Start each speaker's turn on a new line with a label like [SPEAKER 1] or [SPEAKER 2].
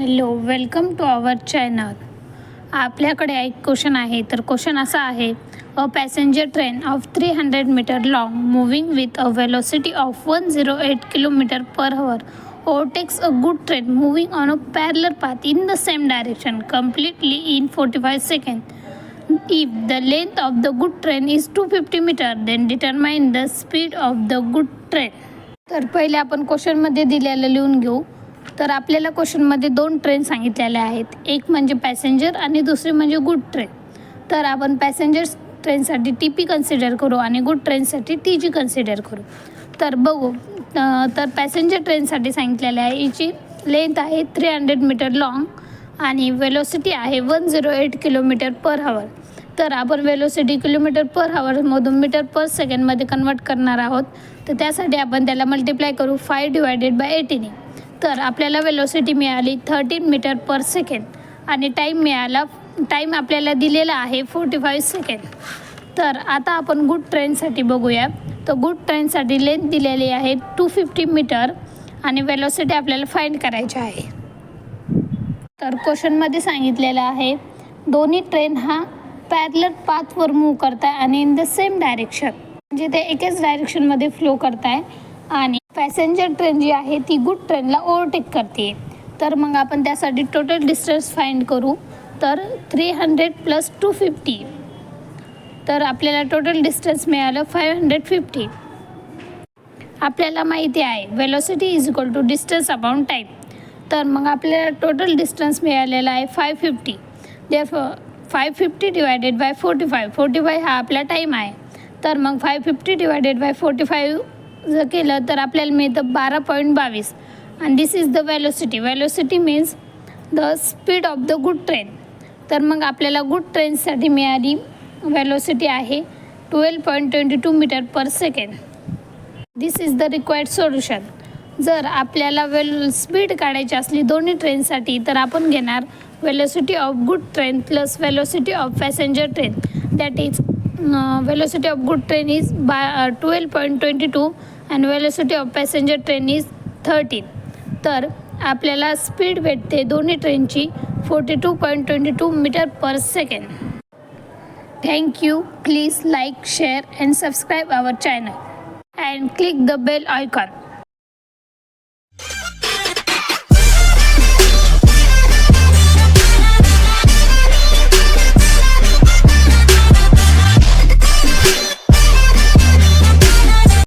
[SPEAKER 1] Hello, welcome to our channel. आपल्याकडे एक question आहे. तर क्वेश्चन असा आहे, a passenger train of 300 metre long moving with a velocity of 108 kilometre per hour overtakes a good train moving on a parallel path in the same direction completely in 45 seconds. If the length of the good train is 250 meter, then determine the speed of the good train. तर पहिले आपण क्वेश्चनमध्ये दिलेलं लिहून घेऊ. तर आपल्याला क्वेश्चनमध्ये दोन train सांगितलेल्या आहेत, एक म्हणजे पॅसेंजर आणि दुसरी म्हणजे गुड ट्रेन. तर आपण पॅसेंजर ट्रेनसाठी टी पी कन्सिडर करू आणि गुड ट्रेनसाठी टी जी कन्सिडर करू. तर बघू. तर पॅसेंजर ट्रेनसाठी सांगितलेलं आहे, हिची लेंथ आहे 300 मीटर लॉंग आणि वेलोसिटी आहे 108 किलोमीटर पर हवर. तर आपण वेलोसिटी किलोमीटर पर हवरमधून मीटर पर सेकंडमध्ये कन्वर्ट करणार आहोत. तर त्यासाठी आपण त्याला मल्टिप्लाय करू 5 डिवायडेड बाय 18. तर आपल्याला वेलोसिटी मिळाली 13 मीटर पर सेकंड आणि टाईम आपल्याला दिलेला आहे 45 सेकंड. तर आता आपण गुड ट्रेनसाठी बघूया. तर गुड ट्रेनसाठी लेंथ दिलेली आहे 250 मीटर आणि वेलोसिटी आपल्याला फाइंड करायची आहे. तर क्वेश्चनमध्ये सांगितलेलं आहे, दोन्ही ट्रेन हा पॅरलल पाथवर मूव्ह करत आहे आणि इन द सेम डायरेक्शन, म्हणजे ते एकाच डायरेक्शनमध्ये फ्लो करत आहे आणि पॅसेंजर ट्रेन जी आहे ती गुड ट्रेनला ओव्हरटेक करते. तर मग आपण त्यासाठी टोटल डिस्टन्स फाइंड करू. तर 300 प्लस 250, तर आपल्याला टोटल डिस्टन्स मिळालं 550. आपल्याला माहिती आहे velocity is equal to distance upon time. तर मग आपल्याला टोटल डिस्टन्स मिळालेला आहे 550. देअरफॉर 550 डिवायडेड बाय 45 हा आपला टाईम आहे. तर मग 550 डिवायडेड बाय 45 जर केलं तर आपल्याला मिळतं 12.22 आणि this is the velocity means the speed of the good train. तर मग आपल्याला गुड ट्रेनसाठी मिळाली वेलोसिटी आहे 12.22 metre per second. This is the required solution. जर आपल्याला स्पीड काढायची असली दोन्ही ट्रेनसाठी तर आपण घेणार velocity of good train plus velocity of passenger train. That is velocity of good train is 12.22 and velocity of passenger train is 13. तर आपल्याला स्पीड भेटते दोन्ही ट्रेनची 42.22 metre per second. Thank you. Please like, share and subscribe our channel and click the bell icon.